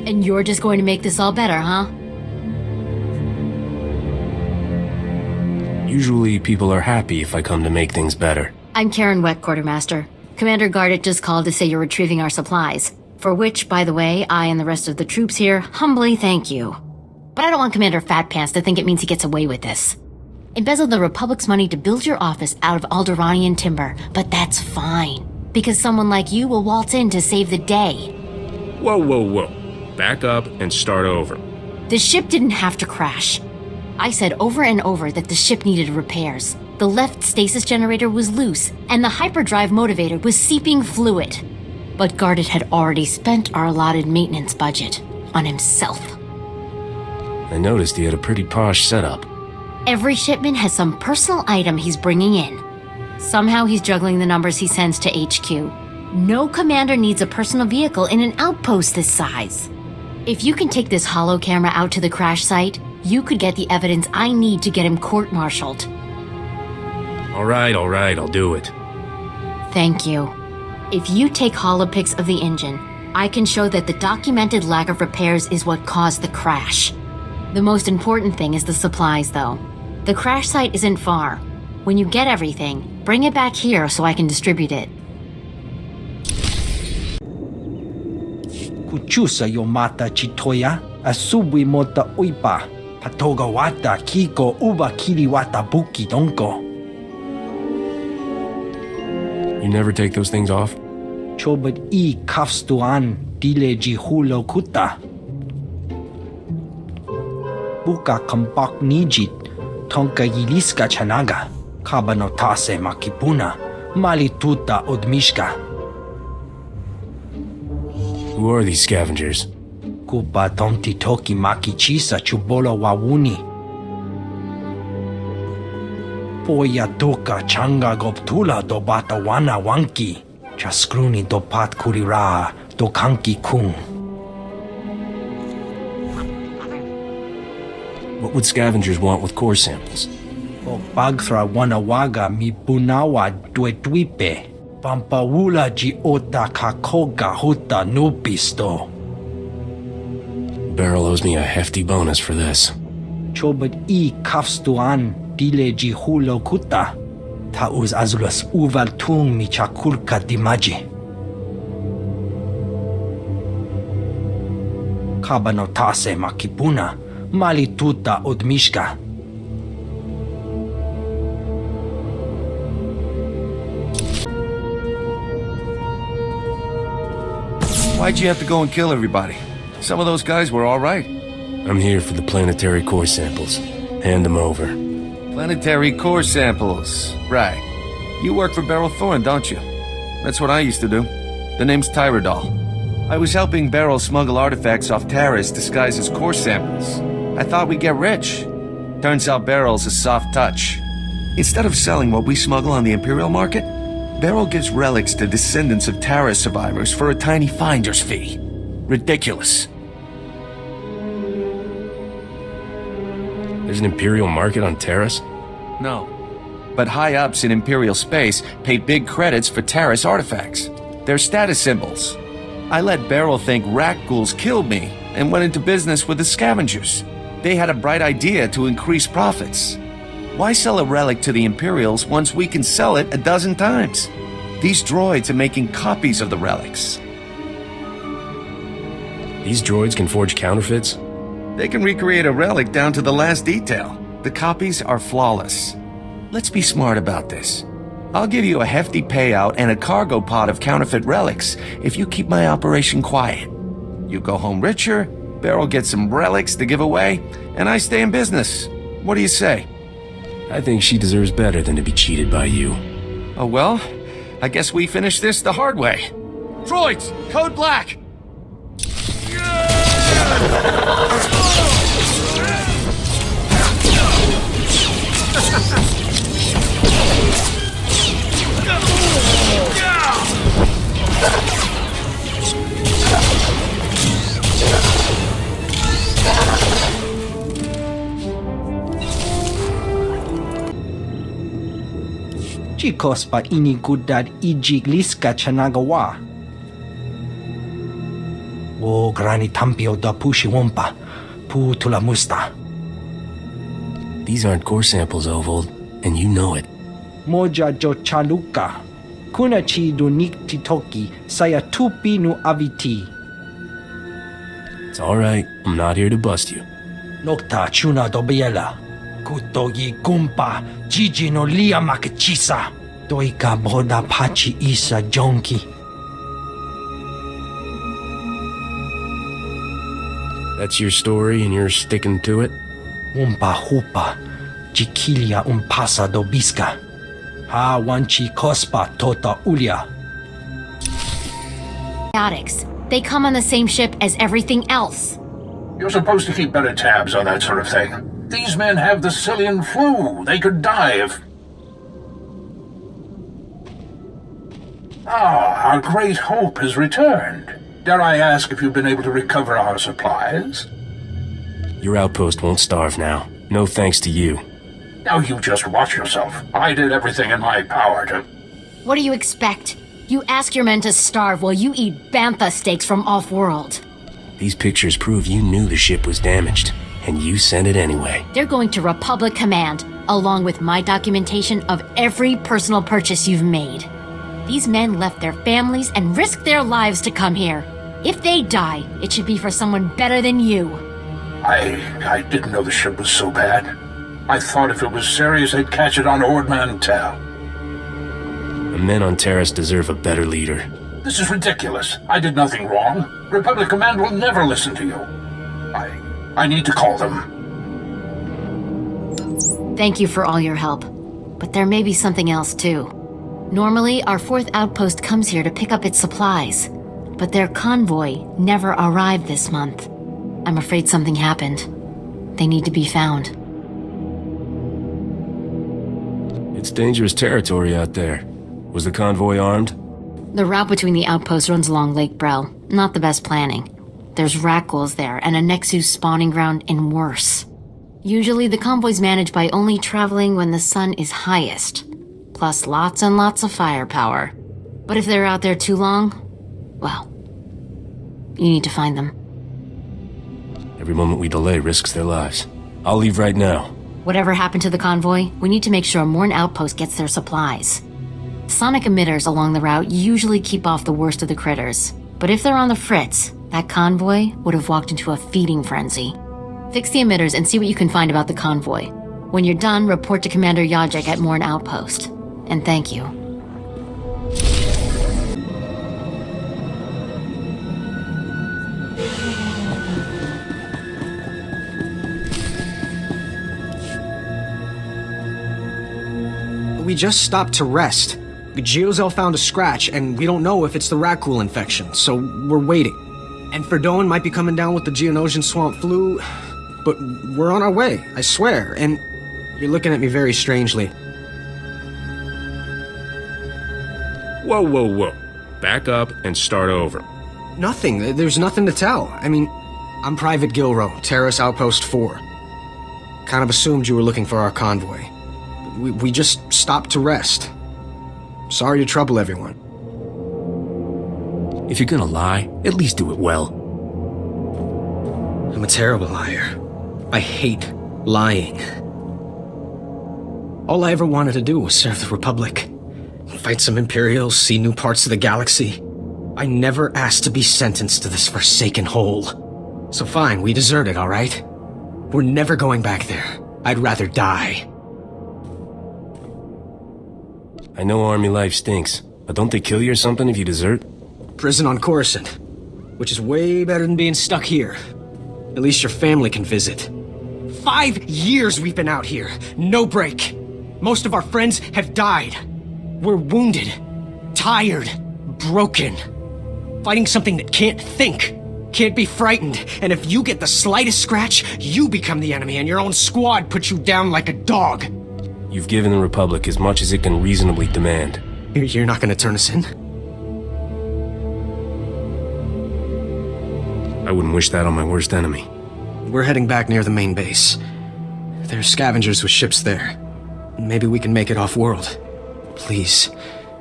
And you're just going to make this all better, huh? Usually people are happy if I come to make things better. I'm Karen Weck, Quartermaster. Commander Gardet just called to say you're retrieving our supplies. For which, by the way, I and the rest of the troops here humbly thank you. But I don't want Commander Fat Pants to think it means he gets away with this. Embezzled the Republic's money to build your office out of Alderanian timber, but that's fine. Because someone like you will waltz in to save the day. Whoa, whoa, whoa. Back up and start over. The ship didn't have to crash. I said over and over that the ship needed repairs. The left stasis generator was loose, and the hyperdrive motivator was seeping fluid. But Gardet had already spent our allotted maintenance budget on himself. I noticed he had a pretty posh setup. Every shipment has some personal item he's bringing in. Somehow he's juggling the numbers he sends to HQ. No commander needs a personal vehicle in an outpost this size. If you can take this holo camera out to the crash site, you could get the evidence I need to get him court-martialed. All right, I'll do it. Thank you. If you take holopics of the engine, I can show that the documented lack of repairs is what caused the crash. The most important thing is the supplies, though. The crash site isn't far. When you get everything, bring it back here so I can distribute it. Kuchusa yomata chitoya, asubwi mota uipa, patoga wata kiko uba kiri wata buki donko. You never take those things off? Chobad I kafstuan dileji hulo kuta. Buka kampak nijit, tonka yiliska chanaga, kabanotase makipuna, malituta odmishka. Who are these scavengers? Kupa tonti toki makichisa chubolo wawuni. Poya tuka changa goptula do bata wana wanki. Chaskruni do pat kurira do kanki kung. What would scavengers want with core samples? O bagthra wanawaga mi bunawa dwetuipe. Pampawula ji ota kakoga huta nupisto. Beryl owes me a hefty bonus for this. Chobad I kafstuan dileji hulo kuta. Tauz azulas uval tung mi chakulka dimaji. Kabanotase makipuna, malituta odmishka. Why'd you have to go and kill everybody? Some of those guys were all right. I'm here for the planetary core samples. Hand them over. Planetary core samples. Right. You work for Beryl Thorne, don't you? That's what I used to do. The name's Tyrodol. I was helping Beryl smuggle artifacts off Taris disguised as core samples. I thought we'd get rich. Turns out Beryl's a soft touch. Instead of selling what we smuggle on the Imperial market, Beryl gives relics to descendants of Taris survivors for a tiny finder's fee. Ridiculous. There's an Imperial market on Taris? No. But high-ups in Imperial space pay big credits for Taris artifacts. They're status symbols. I let Beryl think rat ghouls killed me and went into business with the scavengers. They had a bright idea to increase profits. Why sell a relic to the Imperials once we can sell it a dozen times? These droids are making copies of the relics. These droids can forge counterfeits? They can recreate a relic down to the last detail. The copies are flawless. Let's be smart about this. I'll give you a hefty payout and a cargo pod of counterfeit relics if you keep my operation quiet. You go home richer, Beryl gets some relics to give away, and I stay in business. What do you say? I think she deserves better than to be cheated by you. Oh well, I guess we finish this the hard way. Droids, code black! Chicos pa ini gudad ijig liska chanagawa. O grani tampio da pushi wompa, pu tula musta. These aren't core samples, Ovold, and you know it. Moja jo chaluka. Kuna chi du nikti toki, saya tupi nu aviti. It's all right. I'm not here to bust you. Nokta chuna do biela. Kutogi kumpa, jiji no lia makachisa. Doika boda pachi isa jonki. That's your story and you're sticking to it? Umpa hupa, jikilia umpasa do biska. Ha wanchi kospa tota ulia. Biotics. They come on the same ship as everything else. You're supposed to keep better tabs on that sort of thing. These men have the Cillian flu. They could die if... Ah, our great hope has returned. Dare I ask if you've been able to recover our supplies? Your outpost won't starve now. No thanks to you. Now you just watch yourself. I did everything in my power to... What do you expect? You ask your men to starve while you eat bantha steaks from off-world. These pictures prove you knew the ship was damaged, and you sent it anyway. They're going to Republic Command, along with my documentation of every personal purchase you've made. These men left their families and risked their lives to come here. If they die, it should be for someone better than you. I didn't know the ship was so bad. I thought if it was serious, they'd catch it on Ord Mantell. The men on Terrace deserve a better leader. This is ridiculous. I did nothing wrong. Republic Command will never listen to you. I need to call them. Thank you for all your help. But there may be something else, too. Normally, our 4th outpost comes here to pick up its supplies. But their convoy never arrived this month. I'm afraid something happened. They need to be found. It's dangerous territory out there. Was the convoy armed? The route between the outposts runs along Lake Brel. Not the best planning. There's Rakghouls there and a Nexus spawning ground in worse. Usually the convoy's managed by only traveling when the sun is highest. Plus lots and lots of firepower. But if they're out there too long, well, you need to find them. Every moment we delay risks their lives. I'll leave right now. Whatever happened to the convoy, we need to make sure Morn Outpost gets their supplies. Sonic emitters along the route usually keep off the worst of the critters. But if they're on the fritz, that convoy would have walked into a feeding frenzy. Fix the emitters and see what you can find about the convoy. When you're done, report to Commander Yajek at Morn Outpost. And thank you. We just stopped to rest. Geozel found a scratch, and we don't know if it's the Rakghoul infection, so we're waiting. And Ferdone might be coming down with the Geonosian swamp flu, but we're on our way, I swear, and you're looking at me very strangely. Whoa, whoa, whoa. Back up and start over. Nothing, there's nothing to tell. I mean, I'm Private Gilro, Terrace Outpost 4. Kind of assumed you were looking for our convoy. We just stopped to rest. Sorry to trouble everyone. If you're gonna lie, at least do it well. I'm a terrible liar. I hate lying. All I ever wanted to do was serve the Republic. Fight some Imperials, see new parts of the galaxy. I never asked to be sentenced to this forsaken hole. So fine, we deserted, all right? We're never going back there. I'd rather die. I know army life stinks, but don't they kill you or something if you desert? Prison on Coruscant, which is way better than being stuck here. At least your family can visit. 5 years we've been out here, no break. Most of our friends have died. We're wounded, tired, broken. Fighting something that can't think, can't be frightened, and if you get the slightest scratch, you become the enemy and your own squad puts you down like a dog. You've given the Republic as much as it can reasonably demand. You're not gonna turn us in? I wouldn't wish that on my worst enemy. We're heading back near the main base. There are scavengers with ships there. Maybe we can make it off-world. Please,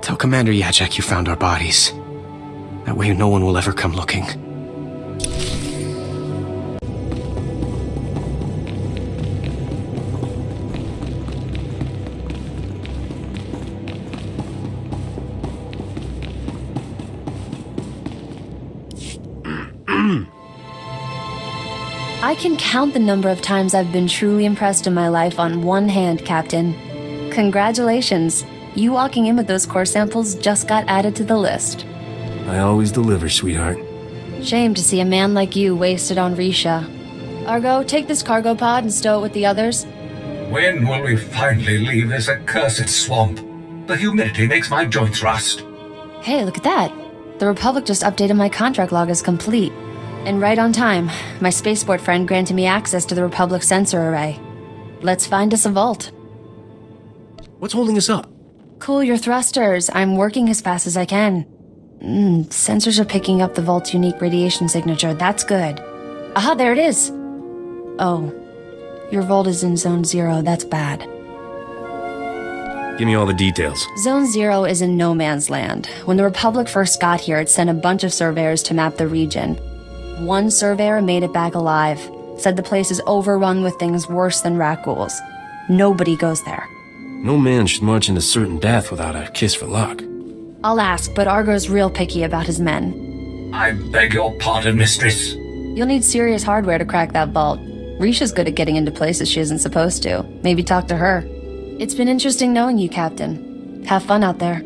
tell Commander Yajek you found our bodies. That way no one will ever come looking. I can count the number of times I've been truly impressed in my life on one hand, Captain. Congratulations. You walking in with those core samples just got added to the list. I always deliver, sweetheart. Shame to see a man like you wasted on Risha. Argo, take this cargo pod and stow it with the others. When will we finally leave this accursed swamp? The humidity makes my joints rust. Hey, look at that. The Republic just updated my contract log as complete. And right on time, my spaceport friend granted me access to the Republic sensor array. Let's find us a vault. What's holding us up? Cool your thrusters. I'm working as fast as I can. Sensors are picking up the vault's unique radiation signature. That's good. Aha, there it is. Oh, your vault is in Zone 0. That's bad. Give me all the details. Zone 0 is in no man's land. When the Republic first got here, it sent a bunch of surveyors to map the region. One surveyor made it back alive, said the place is overrun with things worse than rat ghouls. Nobody goes there. No man should march into certain death without a kiss for luck. I'll ask, but Argo's real picky about his men. I beg your pardon, mistress. You'll need serious hardware to crack that vault. Risha's good at getting into places she isn't supposed to. Maybe talk to her. It's been interesting knowing you, Captain. Have fun out there.